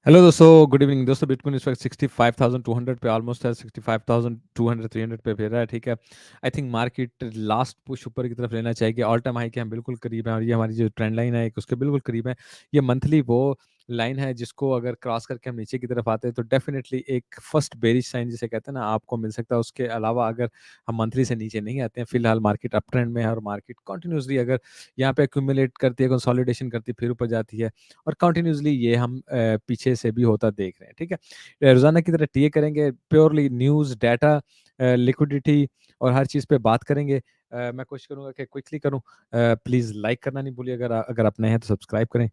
Hello दोस्तों, good evening दोस्तों। Bitcoin इस वक्त 65,200 पे ऑलमोस्ट है। 65,200 300 पे फिर रहा है। ठीक है, I think market last push ऊपर की तरफ लेना चाहिए। ऑल टाइम हाई के हम बिल्कुल करीब हैं और ये हमारी जो ट्रेंड लाइन है एक उसके बिल्कुल करीब है। ये मंथली वो लाइन है जिसको अगर क्रॉस करके हम नीचे की तरफ आते हैं तो डेफिनेटली एक फर्स्ट बेरिश साइन जिसे कहते हैं ना आपको मिल सकता है। उसके अलावा अगर हम मंथली से नीचे नहीं आते हैं, फिलहाल मार्केट अप ट्रेंड में है और मार्केट कंटिन्यूसली अगर यहाँ पे एक्यूमुलेट करती है, कंसोलिडेशन करती है, फिर ऊपर जाती है और कंटिन्यूसली ये हम पीछे से भी होता देख रहे हैं। ठीक है, रोजाना की तरह टीए करेंगे, प्योरली न्यूज़ डाटा लिक्विडिटी और हर चीज़ पे बात करेंगे। मैं कोशिश करूंगा कि क्विकली करूं। प्लीज़ लाइक करना नहीं भूलिए, अगर अगर आप नए हैं तो सब्सक्राइब करें।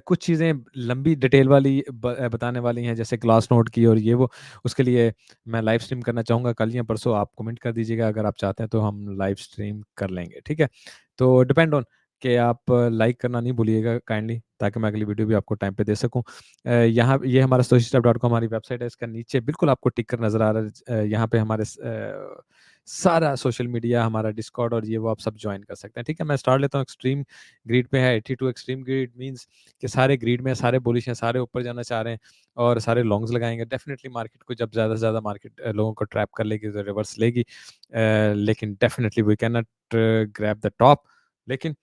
कुछ चीज़ें लंबी डिटेल वाली बताने वाली हैं जैसे क्लास नोट की और ये वो, उसके लिए मैं लाइव स्ट्रीम करना चाहूँगा कल या परसों। आप कमेंट कर दीजिएगा अगर आप चाहते हैं तो हम लाइव स्ट्रीम कर लेंगे। ठीक है, तो डिपेंड ऑन कि आप लाइक करना नहीं भूलिएगा काइंडली, ताकि मैं अगली वीडियो भी आपको टाइम पे दे सकूं। यहाँ ये हमारा stoichstep.com हमारी वेबसाइट है। इसका नीचे बिल्कुल आपको टिकर नज़र आ रहा है। यहाँ पे हमारे सारा सोशल मीडिया, हमारा डिस्कॉर्ड और ये वो आप सब ज्वाइन कर सकते हैं। ठीक है, मैं स्टार्ट लेता हूँ। एक्सट्रीम ग्रीड पे है 82। एक्सट्रीम ग्रीड मींस कि सारे ग्रीड में सारे बुलिश हैं, सारे ऊपर जाना चाह रहे हैं और सारे लॉन्ग्स लगाएंगे। डेफिनेटली मार्केट को जब ज़्यादा से ज़्यादा मार्केट लोगों को ट्रैप कर लेगी तो रिवर्स लेगी। लेकिन definitely we can not grab the top. लेकिन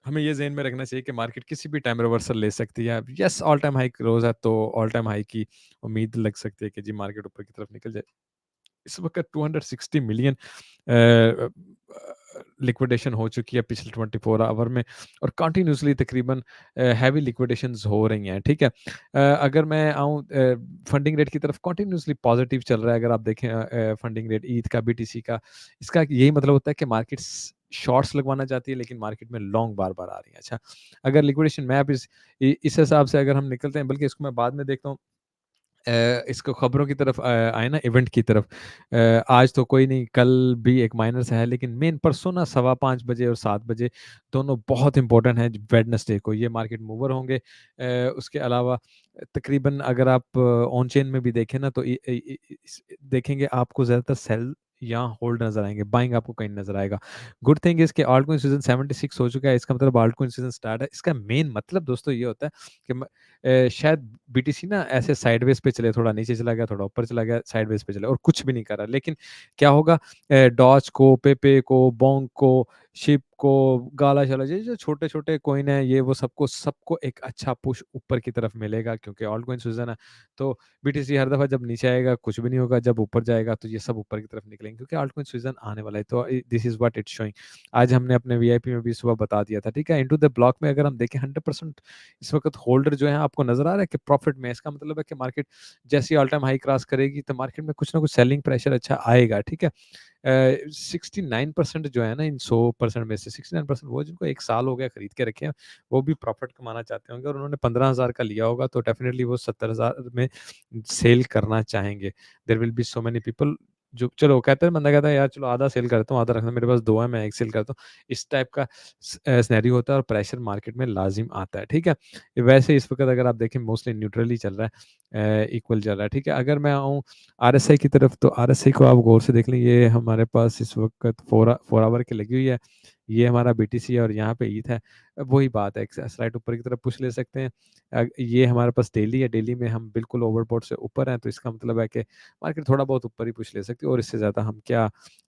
हमें ये ज़हन में रखना चाहिए कि मार्केट किसी भी टाइम रिवर्सल ले सकती है। Yes, all time high close है तो ऑल टाइम हाई की उम्मीद लग सकती है कि जी मार्केट ऊपर की तरफ निकल जाए। इस वक्त 260 मिलियन लिक्विडेशन हो चुकी है पिछले 24 आवर में और कंटिन्यूसली तकरीबन हैवी लिक्विडेशंस हो रही हैं। ठीक है, अगर मैं आऊँ फंडिंग रेट की तरफ, कंटिन्यूसली पॉजिटिव चल रहा है। अगर आप देखें फंडिंग रेट ईद का, बीटीसी का, इसका यही मतलब होता है कि मार्केट शॉर्ट्स लगवाना चाहती है लेकिन मार्केट में लॉन्ग बार बार आ रही है। अच्छा, अगर लिक्विडेशन मैप इस हिसाब से अगर हम निकलते हैं, बल्कि इसको मैं बाद में देखता हूँ। इसको खबरों की तरफ आए ना, इवेंट की तरफ। आज तो कोई नहीं, कल भी एक माइनर सा है, लेकिन मेन परसों ना 5:15 बजे और 7 बजे दोनों बहुत इंपॉर्टेंट हैं। वेडनेसडे को ये मार्केट मूवर होंगे। उसके अलावा तकरीबन अगर आप ऑन चेन में भी देखें ना तो देखेंगे आपको ज़्यादातर सेल या होल्ड नजर आएंगे, बाइंग आपको कहीं नजर आएगा। गुड थिंग इसके आल्ट कोइन सीजन 76 हो चुका है, इसका मतलब आल्ट कोइन सीजन स्टार्ट है। इसका मेन मतलब दोस्तों ये होता है कि शायद बीटीसी ना ऐसे साइडवेज पे चले, थोड़ा नीचे चला गया, थोड़ा ऊपर चला गया, साइडवेज पे चले और कुछ भी नहीं करा। लेकिन क्या होगा, डॉज को, पेपे को, बोंग को, शिप को, गाला शाला, ये जो छोटे छोटे कॉइन है ये वो सबको सबको एक अच्छा पुश ऊपर की तरफ मिलेगा क्योंकि ऑल्ट कॉइन सीजन है। तो बीटीसी हर दफा जब नीचे आएगा कुछ भी नहीं होगा, जब ऊपर जाएगा तो ये सब ऊपर की तरफ निकलेंगे क्योंकि ऑल्ट कॉइन सीजन आने वाला है। तो this is what it's showing. आज हमने अपने वीआईपी में भी सुबह बता दिया था। ठीक है, इनटू द ब्लॉक में अगर हम देखें 100% इस वक्त होल्डर जो है आपको नजर आ रहा है कि प्रॉफिट में। इसका मतलब है कि मार्केट जैसी ऑल टाइम हाई क्रॉस करेगी तो मार्केट में कुछ ना कुछ सेलिंग प्रेशर अच्छा आएगा। ठीक है, 69% जो है ना, इन 100% में से 69% वो जिनको एक साल हो गया खरीद के रखे हैं, वो भी प्रॉफिट कमाना चाहते होंगे और उन्होंने 15,000 का लिया होगा तो डेफिनेटली वो 70,000 में सेल करना चाहेंगे। There will be so many people जो, चलो कहते हैं, बंदा कहता है यार चलो आधा सेल करता हूँ, आधा रखना, मेरे पास दो है, मैं एक सेल करता हूँ। इस टाइप का सिनेरियो होता है और प्रेशर मार्केट में लाजिम आता है। ठीक है, वैसे इस वक्त अगर आप देखें मोस्टली न्यूट्रल ही चल रहा है, इक्वल चल रहा है। ठीक है, अगर मैं आऊँ आरएसआई की तरफ तो आरएसआई को आप गौर से देख लें, ये हमारे पास इस वक्त 4 आवर की लगी हुई है। ये हमारा बीटीसी है और यहाँ पे ईथ है। वही बात है, एक स्लाइड ऊपर की तरफ पुश ले सकते हैं। ये हमारे पास डेली है, डेली में हम बिल्कुल ओवरबॉट से ऊपर हैं तो इसका मतलब है कि मार्केट थोड़ा बहुत ऊपर ही पुश ले सकती है और इससे ज़्यादा हम क्या,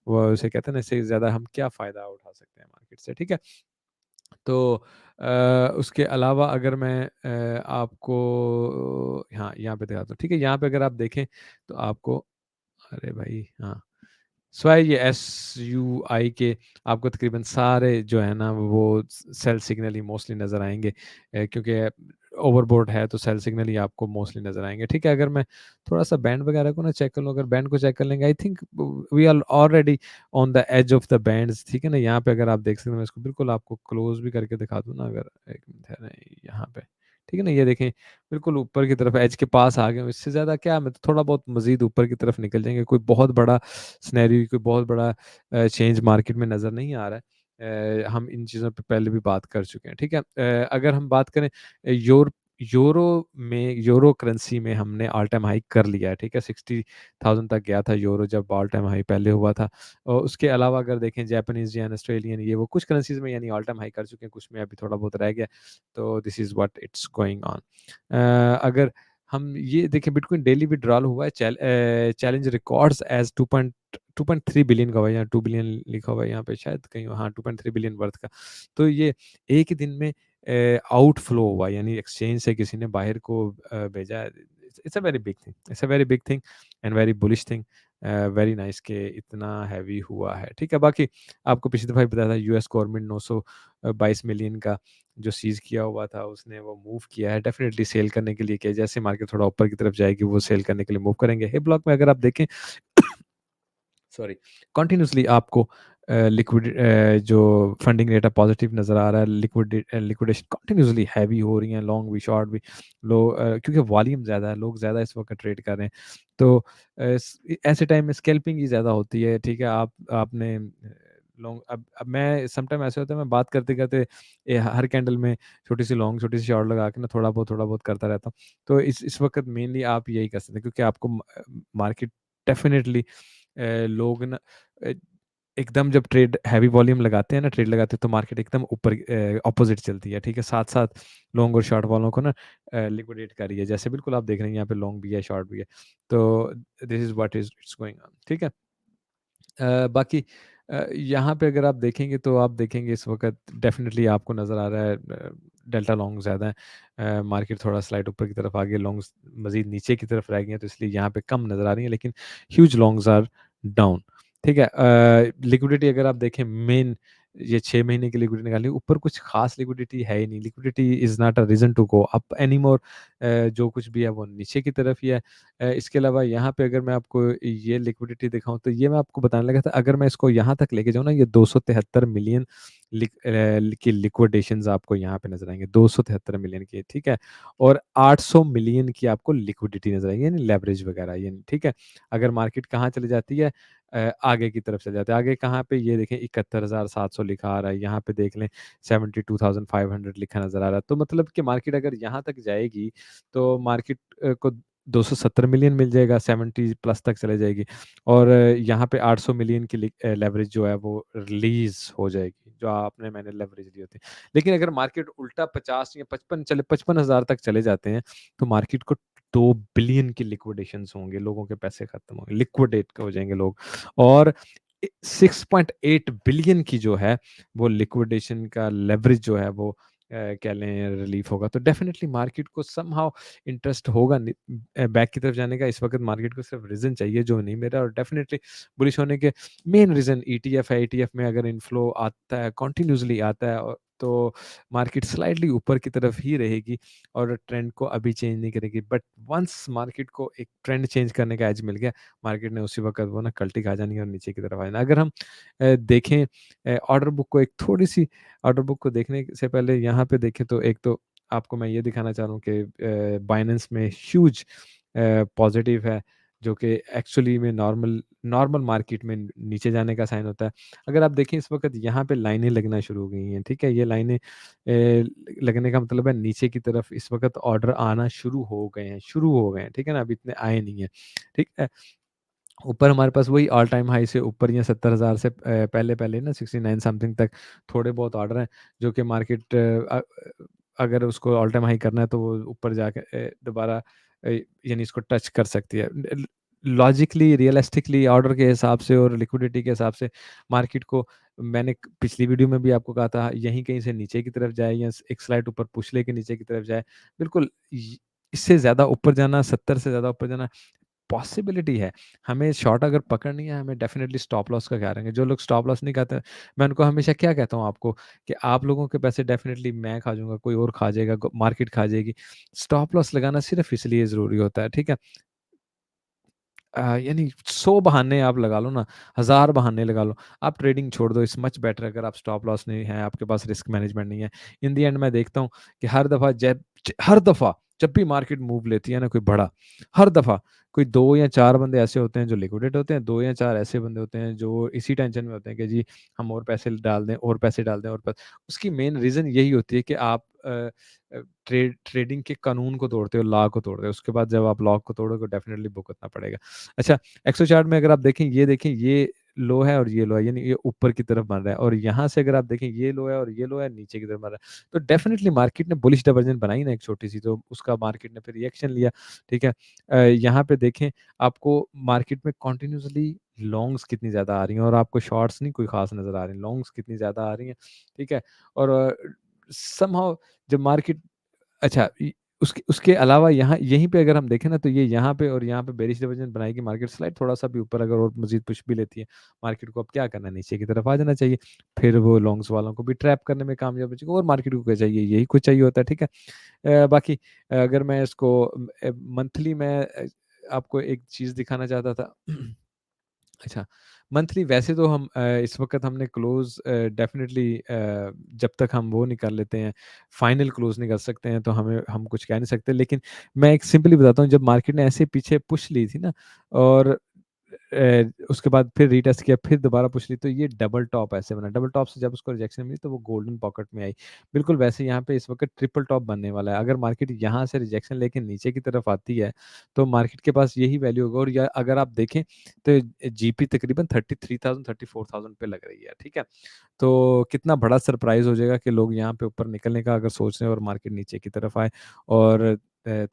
वो उसे कहते हैं ना, इससे ज़्यादा हम क्या फ़ायदा उठा सकते हैं मार्केट से। ठीक है, तो उसके अलावा अगर मैं आपको हाँ यहाँ पे दिखाता हूँ। ठीक है, यहाँ पे अगर आप देखें तो आपको, अरे भाई हाँ, स्वाई ये SUI के आपको तकरीबन सारे जो है ना वो सेल सिग्नल ही मोस्टली नज़र आएंगे, क्योंकि ओवरबोर्ड है तो सेल सिग्नल ही आपको मोस्टली नज़र आएंगे। ठीक है, अगर मैं थोड़ा सा बैंड वगैरह को ना चेक कर लूँ, अगर बैंड को चेक कर लेंगे, I think we are already on the edge of the bands. ठीक है ना, यहाँ पे अगर आप देख सकते हैं, मैं इसको बिल्कुल आपको क्लोज भी करके दिखा दूँ ना, अगर एक मिनट है ना, यहाँ पे। ठीक है ना, ये देखें बिल्कुल ऊपर की तरफ एज के पास आ गए। इससे ज़्यादा क्या, मैं तो थोड़ा बहुत मजीद ऊपर की तरफ निकल जाएंगे, कोई बहुत बड़ा सिनेरियो, कोई बहुत बड़ा चेंज मार्केट में नज़र नहीं आ रहा है। हम इन चीज़ों पे पहले भी बात कर चुके हैं। ठीक है, अगर हम बात करें यूरोप यूरो में, यूरो करेंसी में हमने ऑल टाइम हाई कर लिया है, ठीक है? 60,000 तक गया था यूरो जब ऑल टाइम हाई पहले हुआ था। और उसके अलावा अगर देखें जापानीज़ येन, ऑस्ट्रेलियन, ये वो कुछ करेंसीज़ में यानी ऑल टाइम हाई कर चुके हैं, कुछ में अभी थोड़ा बहुत रह गया। तो this is what it's going on. अगर हम ये देखें, बिटकॉइन डेली विथड्रॉल हुआ है, चैलेंज रिकॉर्ड्स एज़ 2.3 बिलियन का हुआ है, यहाँ 2 बिलियन लिखा हुआ है यहाँ पे शायद कहीं, हाँ 2.3 बिलियन वर्थ का। तो ये एक ही दिन में आउटफ्लो हुआ, यानी एक्सचेंज से किसी ने बाहर को भेजा है। It's a very big thing, it's a very big thing and very bullish thing. Very nice कि इतना हैवी हुआ है, ठीक है? बाकी आपको पिछली दफ़ा भी बताया था, यूएस गवर्नमेंट 922 मिलियन का जो सीज़ किया हुआ था, उसने वो मूव किया है डेफ़िनिटली सेल करने के लिए, कि जैसे मार्केट थोड़ा ऊपर की तरफ जाएगी, वो सेल करने के लिए मूव करेंगे। हे ब्लॉक में अगर आप देखें सॉरी, कंटिन्यूअसली आपको जो फंडिंग रेट है पॉजिटिव नज़र आ रहा है, लिक्विडेशन कंटिन्यूअसली हैवी हो रही हैं, लॉन्ग भी शॉर्ट भी। क्योंकि वॉल्यूम ज़्यादा है, लोग ज़्यादा इस वक्त ट्रेड कर रहे हैं। तो ऐसे टाइम में स्कैल्पिंग ही ज़्यादा होती है, ठीक है? आपने लॉन्ग, अब मैं समटाइम ऐसे होता है, मैं बात करते करते हर कैंडल में छोटी सी लॉन्ग छोटी सी शॉर्ट लगा के ना थोड़ा बहुत करता रहता हूँ। तो इस वक्त मेनली आप यही कर सकते हैं, क्योंकि आपको मार्केट डेफिनेटली लोग ना अ, एकदम जब ट्रेड हैवी वॉल्यूम लगाते हैं ना, ट्रेड लगाते हैं, तो मार्केट एकदम ऊपर ऑपोजिट चलती है, ठीक है? साथ-साथ लॉन्ग और शॉर्ट वालों को ना लिक्विडेट कर रही है। जैसे बिल्कुल आप देख रहे हैं यहाँ पे लॉन्ग भी है, शॉर्ट भी है। तो this is what is it's going on, ठीक है? बाकी यहाँ पे अगर आप देखेंगे तो आप देखेंगे इस वक़्त डेफ़िनेटली आपको नज़र आ रहा है डेल्टा लॉन्ग ज़्यादा है। मार्केट थोड़ा स्लाइड ऊपर की तरफ आ गई, लॉन्ग्स मज़ीद नीचे की तरफ रह गई हैं, तो इसलिए यहाँ पे कम नज़र आ रही हैं, लेकिन ह्यूज लॉन्ग्स आर डाउन, ठीक है? लिक्विडिटी अगर आप देखें मेन, ये 6 महीने की लिक्विडिटी निकाली, ऊपर कुछ ख़ास लिक्विडिटी है ही नहीं। Liquidity is not a reason to go up anymore. जो कुछ भी है वो नीचे की तरफ ही है। इसके अलावा यहाँ पे अगर मैं आपको ये लिक्विडिटी दिखाऊँ, तो ये मैं आपको बताने लगा था, अगर मैं इसको यहाँ तक लेके जाऊँ ना, ये 273 मिलियन की लिक्विडेशंस आपको यहाँ पे नज़र आएँगे, 273 मिलियन की, ठीक है? और 800 मिलियन की आपको लिक्विडिटी नज़र आएगी, यानी लेवरेज वगैरह, यानी ठीक है? अगर मार्केट कहाँ चली जाती है, आगे की तरफ चले जाते हैं। आगे कहाँ पे, ये देखें 71,700 लिखा आ रहा है, यहाँ पे देख लें 72,500 लिखा नज़र आ रहा है। तो मतलब कि मार्केट अगर यहाँ तक जाएगी, तो मार्केट को 270 मिलियन मिल जाएगा, 70 प्लस तक चले जाएगी, और यहाँ पे 800 मिलियन की लेवरेज जो है वो रिलीज़ हो जाएगी, जो आपने मैंने लेवरेज ली होती है। लेकिन अगर मार्केट उल्टा 50 या 55,000 तक चले जाते हैं, तो मार्केट को 2 बिलियन की लिक्विडेशंस होंगे, लोगों के पैसे खत्म होंगे, लिक्विडेट हो जाएँगे लोग, और 6.8 बिलियन की जो है, वो लिक्विडेशन का लेवरेज जो है वो कह लें रिलीफ होगा। तो डेफ़िनिटली मार्केट को समहाउ इंटरेस्ट होगा बैक की तरफ जाने का। इस वक़्त मार्केट को सिर्फ रीज़न चाहिए जो नहीं मिल रहा, और डेफ़िनिटली बुलिश होने के मेन रीज़न ईटीएफ है। ईटीएफ में अगर इन्फ्लो आता है, कंटिन्यूअसली आता है, तो मार्केट स्लाइटली ऊपर की तरफ ही रहेगी, और ट्रेंड को अभी चेंज नहीं करेगी। बट वन्स मार्केट को एक ट्रेंड चेंज करने का एज मिल गया, मार्केट ने उसी वक़्त वो ना कल्टी खा जानी है और नीचे की तरफ आ जाना। अगर हम देखें ऑर्डर बुक को, एक थोड़ी-सी ऑर्डर बुक को देखने से पहले यहाँ पे देखें, तो एक तो आपको मैं ये दिखाना चाह रहा हूँ कि बाइनेंस में ह्यूज पॉजिटिव है, जो कि एक्चुअली में नॉर्मल नॉर्मल मार्केट में नीचे जाने का साइन होता है। अगर आप देखें इस वक़्त यहाँ पे लाइनें लगना शुरू हो गई हैं, ठीक है? ये लाइनें लगने का मतलब है नीचे की तरफ इस वक़्त ऑर्डर आना शुरू हो गए हैं, ठीक है ना? अभी इतने आए नहीं हैं, ठीक है? ऊपर हमारे पास वही ऑल टाइम हाई से ऊपर, या 70,000 से पहले ना 69 समथिंग तक थोड़े बहुत ऑर्डर हैं, जो कि मार्केट अगर उसको ऑल टाइम हाई करना है, तो वो ऊपर जाके दोबारा यानी इसको टच कर सकती है। लॉजिकली, रियलिस्टिकली ऑर्डर के हिसाब से और लिक्विडिटी के हिसाब से मार्केट को, मैंने पिछली वीडियो में भी आपको कहा था, यहीं कहीं से नीचे की तरफ जाए, या एक स्लाइड ऊपर पुश लेके नीचे की तरफ जाए। बिल्कुल इससे ज़्यादा ऊपर जाना, 70 से ज़्यादा ऊपर जाना पॉसिबिलिटी है। हमें शॉर्ट अगर पकड़नी है, हमें डेफ़िनिटली स्टॉप लॉस का ख्याल रखेंगे। जो लोग स्टॉप लॉस नहीं खाते, मैं उनको हमेशा क्या कहता हूँ आपको, कि आप लोगों के पैसे डेफ़िनिटली मैं खा जाऊँगा, कोई और खा जाएगा, मार्केट खा जाएगी। स्टॉप लॉस लगाना सिर्फ़ इसलिए ज़रूरी होता है, ठीक है? यानी 100 बहाने आप लगा लो ना, 1000 बहाने लगा लो, आप ट्रेडिंग छोड़ दो, इट्स मच बेटर अगर आप स्टॉप लॉस नहीं है, आपके पास रिस्क मैनेजमेंट नहीं है। इन द एंड मैं देखता हूँ कि हर दफ़ा जब भी मार्केट मूव लेती है ना कोई बड़ा, हर दफ़ा कोई 2 या 4 बंदे ऐसे होते हैं जो लिक्विडेट होते हैं, 2 या 4 ऐसे बंदे होते हैं जो इसी टेंशन में होते हैं कि जी हम और पैसे डाल दें, और पैसे डाल दें, और उसकी मेन रीज़न यही होती है कि आप ट्रेडिंग के कानून को तोड़ते हो, लॉ को तोड़ते हो, उसके बाद जब आप लॉ को तोड़ोगे डेफ़िनिटली भुगतना पड़ेगा। अच्छा, एक्सो चार्ट में अगर आप देखें ये लो है और ये लो है, यानी ये ऊपर की तरफ बन रहा है, और यहाँ से अगर आप देखें ये लो है और ये लो है, नीचे की तरफ बन रहा है। तो डेफ़िनिटली मार्केट ने बुलिश डाइवर्जेंस बनाई ना एक छोटी-सी, तो उसका मार्केट ने फिर रिएक्शन लिया, ठीक है? यहाँ पे देखें, आपको मार्केट में कंटिन्यूअसली लॉन्ग्स कितनी ज़्यादा आ रही हैं और आपको शॉर्ट्स नहीं कोई ख़ास नज़र आ रही हैं, लॉन्ग्स कितनी ज़्यादा आ रही हैं, ठीक है? और समहाउ जब मार्केट, अच्छा, उसके उसके अलावा यहाँ यहीं पे अगर हम देखें ना, तो ये यहाँ पे और यहाँ पे बेरिश डाइवर्जेंस बनाएगी, मार्केट स्लाइड थोड़ा-सा भी ऊपर अगर और मज़ीद पुश भी लेती है, मार्केट को अब क्या करना है, नीचे की तरफ आ जाना चाहिए। फिर वो लॉन्ग्स वालों को भी ट्रैप करने में कामयाब हो जाएगा और मार्केट को क्या चाहिए, यही कुछ चाहिए होता है, ठीक है? बाकी अगर मैं इसको मंथली में आपको एक चीज़ दिखाना चाहता था। अच्छा, मंथली वैसे तो हम इस वक़्त हमने क्लोज़ डेफ़िनिटली जब तक हम वो नहीं कर लेते हैं, फाइनल क्लोज़ नहीं कर सकते हैं, तो हम कुछ कह नहीं सकते। लेकिन मैं एक सिंपली बताता हूँ, जब मार्केट ने ऐसे पीछे पुश ली थी ना, और उसके बाद फिर रीटेस्ट किया, फिर दोबारा पुश ली, तो ये डबल टॉप ऐसे बना। डबल टॉप से जब उसको रिजेक्शन मिली, तो वो गोल्डन पॉकेट में आई। बिल्कुल वैसे यहाँ पे इस वक़्त ट्रिपल टॉप बनने वाला है। अगर मार्केट यहाँ से रिजेक्शन लेके नीचे की तरफ आती है, तो मार्केट के पास यही वैल्यू होगा, और या अगर आप देखें, तो जीपी तकरीबन 33,000 34,000 पे लग रही है, ठीक है? तो कितना बड़ा सरप्राइज़ हो जाएगा कि लोग यहाँ पे ऊपर निकलने का अगर सोच रहे हैं और मार्केट नीचे की तरफ आए, और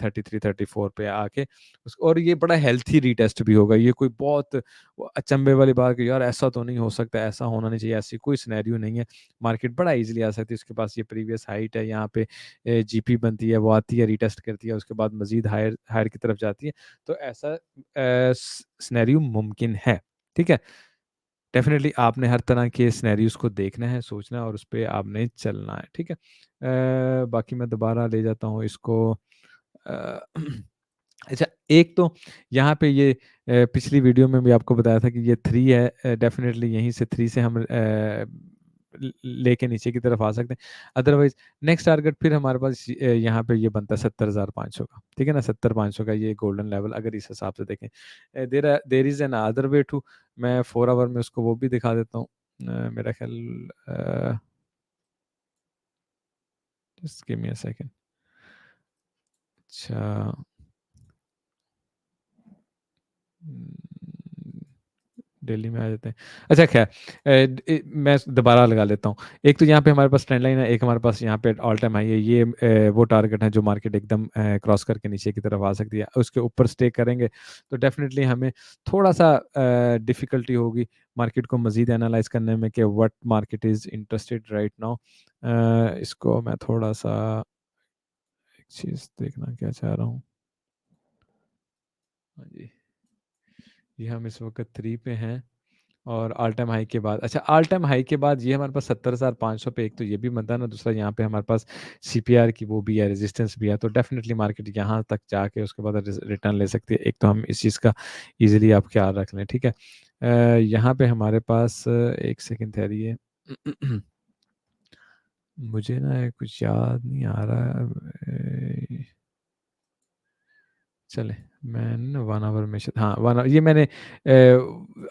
33-34 पे आके और ये बड़ा हेल्थी रीटेस्ट भी होगा। ये कोई बहुत वो अचंभे वाली बात कि यार ऐसा तो नहीं हो सकता, ऐसा होना नहीं चाहिए, ऐसी कोई सिनेरियो नहीं है। मार्केट बड़ा ईज़िली आ सकती है, उसके पास ये प्रीवियस हाइट है, यहाँ पे जीपी बनती है, वो आती है, रीटेस्ट करती है, उसके बाद मज़ीद हायर हायर की तरफ जाती है। तो ऐसा सिनेरियो मुमकिन है, ठीक है? डेफ़िनेटली आपने हर तरह के सिनेरियोज़ को देखना है, सोचना है और उसपे आपने चलना है, ठीक है? बाकी मैं दोबारा ले जाता हूँ इसको। अ, अच्छा, एक तो यहाँ पे ये पिछली वीडियो में भी आपको बताया था कि ये 3 है, डेफ़िनेटली यहीं से 3 से हम लेके नीचे की तरफ आ सकते हैं। अदरवाइज़ नेक्स्ट टारगेट फिर हमारे पास यहाँ पे ये बनता है 70,500 का, ठीक है ना? 70,500 का ये गोल्डन लेवल अगर इस हिसाब से देखें। There is an other way to, मैं 4 आवर में उसको वो भी दिखा देता हूँ। मेरा ख़्याल just give me a second. अच्छा। उम दिल्ली में आ जाते हैं। अच्छा ख़ैर, मैं दोबारा लगा लेता हूँ। एक तो यहाँ पे हमारे पास ट्रेंड लाइन है, एक हमारे पास यहाँ पे ऑल टाइम हाई है। ये वो टारगेट है जो मार्केट एकदम क्रॉस करके नीचे की तरफ आ सकती है। उसके ऊपर स्टे करेंगे तो डेफ़िनिटली हमें थोड़ा-सा डिफ़िकल्टी होगी मार्केट को मज़ीद एनालाइज़ करने में कि what market is interested right now. इसको मैं थोड़ा-सा एक चीज़ देखना क्या चाह रहा हूँ। हाँ जी, ये हम इस वक़्त 3 पे हैं। और ऑल टाइम हाई के बाद, अच्छा, ऑल टाइम हाई के बाद ये हमारे पास 70,500 पे एक तो ये भी बनता है ना, दूसरा यहाँ पे हमारे पास सीपीआर की वो भी है, रेजिस्टेंस भी है, तो डेफिनेटली मार्केट यहाँ तक जाके उसके बाद रिटर्न ले सकती है। एक तो हम इस चीज़ का इजीली आप ख्याल रख लें, ठीक है? यहाँ पे हमारे पास एक सेकंड ठहरिए। मुझे ना कुछ याद नहीं आ रहा है। चले, मैंने 1 आवर में हाँ, 1 ये मैंने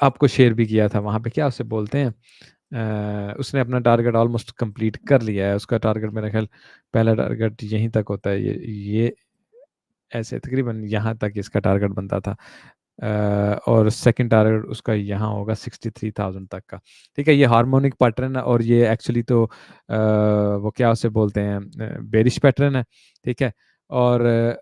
आपको शेयर भी किया था, वहाँ पे क्या उसे बोलते हैं, उसने अपना टारगेट ऑलमोस्ट कंप्लीट कर लिया है। उसका टारगेट मेरा ख़्याल पहला टारगेट यहीं तक होता है, ये ऐसे तकरीबन यहाँ तक इसका टारगेट बनता था। और सेकंड टारगेट उसका यहाँ होगा 63,000 तक का। ठीक है, ये हार्मोनिक पैटर्न है और ये एक्चुअली तो वो क्या उसे बोलते हैं, बेरिश पैटर्न है, ठीक है? और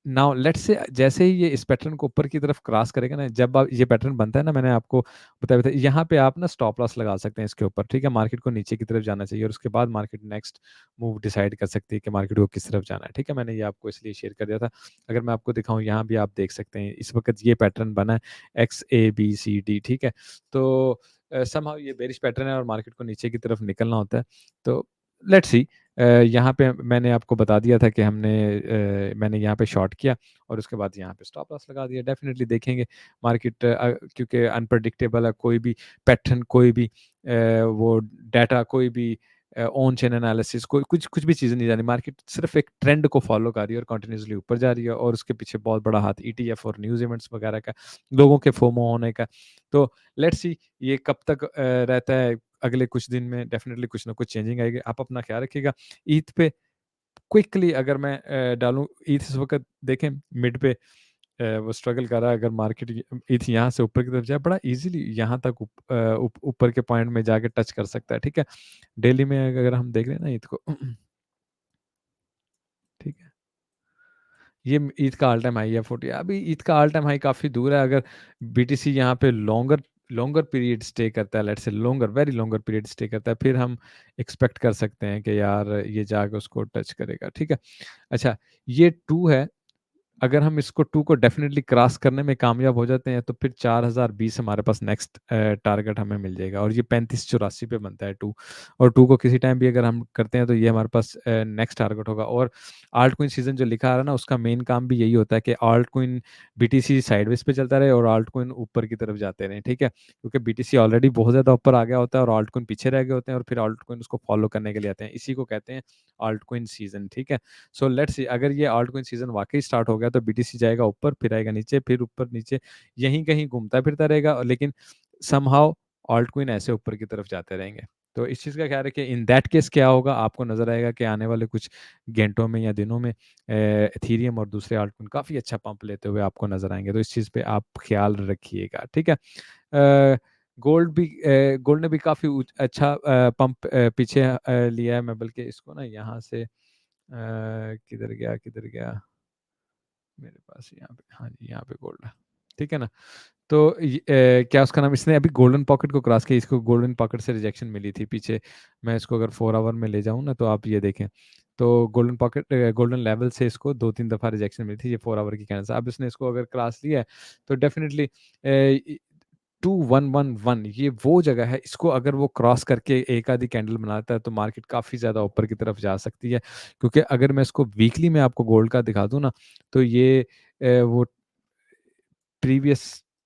नाउ लेट्स से जैसे ही ये इस पैटर्न को ऊपर की तरफ क्रॉस करेगा ना, जब आप ये पैटर्न बनता है ना, मैंने आपको बताया था, यहाँ पे आप ना स्टॉप लॉस लगा सकते हैं इसके ऊपर, ठीक है? मार्केट को नीचे की तरफ जाना चाहिए और उसके बाद मार्केट नेक्स्ट मूव डिसाइड कर सकती है कि मार्केट को किस तरफ जाना है, ठीक है? मैंने ये आपको इसलिए शेयर कर दिया था। अगर मैं आपको दिखाऊँ, यहाँ भी आप देख सकते हैं, इस वक़्त ये पैटर्न बना है एक्स, ए, बी, सी, डी, ठीक है? तो समहाउ ये बेरिश पैटर्न है और मार्केट को नीचे की तरफ निकलना होता है। तो लेट्स सी, यहाँ पे मैंने आपको बता दिया था कि मैंने यहाँ पे शॉर्ट किया और उसके बाद यहाँ पे स्टॉप लॉस लगा दिया। डेफ़िनिटली देखेंगे मार्केट, क्योंकि अनप्रेडिक्टेबल है, कोई भी पैटर्न, कोई भी वो डाटा, कोई भी ऑन चेन एनालिसिस, कोई कुछ कुछ भी चीज़ें नहीं जानी। मार्केट सिर्फ़ एक ट्रेंड को फ़ॉलो कर रही है और कंटिन्यूअसली ऊपर जा रही है और उसके पीछे बहुत बड़ा हाथ ईटीएफ और न्यूज़ इवेंट्स वगैरह का, लोगों के फोमो होने का। तो लेट्स सी ये कब तक रहता है। अगले कुछ दिन में डेफ़िनिटली कुछ ना कुछ चेंजिंग आएगी। आप अपना ख़्याल रखिएगा। ईद पे क्विकली अगर मैं डालूँ ईथ इस वक़्त देखें मिड पे वो स्ट्रगल कर रहा है, अगर मार्केट ईथ यहाँ से ऊपर की तरफ जाए बड़ा ईज़िली यहाँ तक ऊपर के पॉइंट में जाके टच कर सकता है, ठीक है? डेली में अगर हम देख रहे हैं ना ईथ को ठीक है? ये ईथ का ऑल टाइम हाई है 40 अभी ईथ का ऑल टाइम हाई काफ़ी दूर है अगर बीटीसी यहाँ पे लॉन्गर लॉन्गर पीरियड स्टे करता है let's say longer very longer period stay करता है फिर हम एक्सपेक्ट कर सकते हैं कि यार ये जाके उसको टच करेगा, ठीक है? अच्छा ये 2 है अगर हम इसको 2 को डेफ़िनिटली क्रॉस करने में कामयाब हो जाते हैं, तो फिर 4020 हमारे पास नेक्स्ट टारगेट हमें मिल जाएगा और ये 3584 पे बनता है 2 और 2 को किसी टाइम भी अगर हम करते हैं, तो ये हमारे पास नेक्स्ट टारगेट होगा और आल्ट कॉइन सीज़न जो लिखा आ रहा है ना, उसका मेन काम भी यही होता है कि आल्ट कॉइन बीटीसी साइडवेज़ पे चलता रहे और आल्ट कॉइन ऊपर की तरफ जाते रहें, ठीक है? क्योंकि बीटीसी ऑलरेडी बहुत ज़्यादा ऊपर आ गया होता है और आल्ट कॉइन पीछे रह गए होते हैं और फिर आल्ट कॉइन उसको फ़ॉलो करने के लिए आते हैं। इसी को कहते हैं आल्ट कॉइन सीज़न, ठीक है? सो लेट्स सी अगर ये आल्ट कॉइन सीज़न वाक़ई स्टार्ट हो गया तो बीटीसी जाएगा ऊपर, फिर आएगा नीचे, फिर ऊपर नीचे, यहीं कहीं घूमता-फिरता रहेगा और लेकिन समहाउ आल्ट कॉइन ऐसे ऊपर की तरफ जाते रहेंगे। तो इस चीज़ का ख़्याल रखिए इन दैट केस क्या होगा आपको नज़र आएगा कि आने वाले कुछ घंटों में या दिनों में एथेरियम और दूसरे आल्ट कॉइन काफ़ी अच्छा पंप लेते हुए आपको नज़र आएँगे। तो इस चीज़ पे आप ख़्याल रखिएगा, ठीक है? गोल्ड ने भी काफ़ी अच्छा पंप पीछे लिया है मैं बल्कि इसको ना यहाँ से किधर गया? मेरे पास यहाँ पे हाँ जी, यहाँ पे गोल्ड है। ठीक है ना? तो क्या उसका नाम इसने अभी गोल्डन पॉकेट को क्रॉस किया, इसको गोल्डन पॉकेट से रिजेक्शन मिली थी पीछे। मैं इसको अगर 4 आवर में ले जाऊँ ना तो आप ये देखें, तो गोल्डन पॉकेट गोल्डन लेवल से इसको 2-3 दफ़ा रिजेक्शन मिली थी, ये 4 आवर की कैंडल से। अब इसने इसको अगर क्रॉस लिया है तो डेफ़िनिटली 2111 ये वो जगह है, इसको अगर वो क्रॉस करके एक आधी कैंडल बनाता है तो मार्केट काफ़ी ज़्यादा ऊपर की तरफ जा सकती है। क्योंकि अगर मैं इसको वीकली में आपको गोल्ड का दिखा दूँ ना, तो ये वो प्रीवियस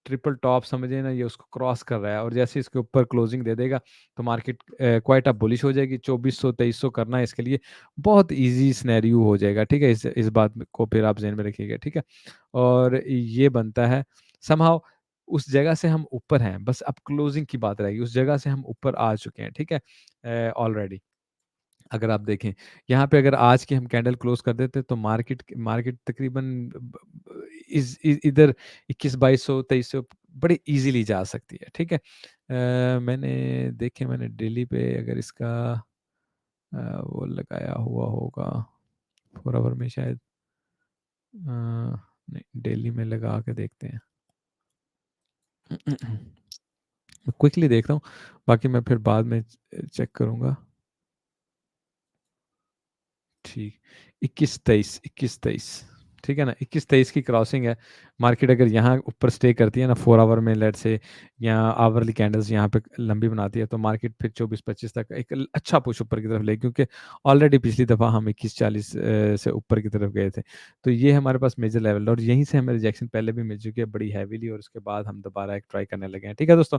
ट्रिपल टॉप समझिए ना ये उसको क्रॉस कर रहा है और जैसे इसके ऊपर क्लोजिंग दे देगा तो मार्केट क्वाइट अप बुलिश हो जाएगी 2400-2300 करना है इसके लिए बहुत इजी सिनेरियो हो जाएगा, ठीक है? इस बात को फिर आप ज़हन में रखिएगा, ठीक है? और ये बनता है समहाउ उस जगह से हम ऊपर हैं, बस अब क्लोजिंग की बात रहेगी, उस जगह से हम ऊपर आ चुके हैं, ठीक है? ऑलरेडी। अगर आप देखें, यहाँ पे अगर आज की हम कैंडल क्लोज़ कर देते तो मार्केट मार्केट तकरीबन ब ब इस इ इधर 21-2200 2300 बड़े ईज़िली जा सकती है, ठीक है? मैंने डेली पे अगर इसका वो लगाया हुआ होगा 4 आवर में शायद नहीं डेली में लगा के देखते हैं। मैं क्विकली देख रहा हूँ, बाकी मैं फिर बाद में चेक करूँगा। ठीक, 21-23 ठीक है ना? 21-23 की क्रॉसिंग है। मार्केट अगर यहाँ ऊपर स्टे करती है ना 4 आवर में लेट्स से या आवरली कैंडल्स यहाँ पे लंबी बनाती है, तो मार्केट फिर 24-25 तक एक अच्छा पुश ऊपर की तरफ ले क्योंकि ऑलरेडी पिछली दफ़ा हम 21-40 से ऊपर की तरफ गए थे। तो ये हमारे पास मेजर लेवल है और यहीं से हमें रिजेक्शन पहले भी मिल चुकी है बड़ी हेवीली और उसके बाद हम दोबारा एक ट्राई करने लगे हैं। ठीक है दोस्तों?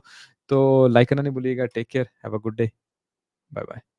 तो लाइक करना नहीं भूलिएगा। Take care, have a good day. Bye bye.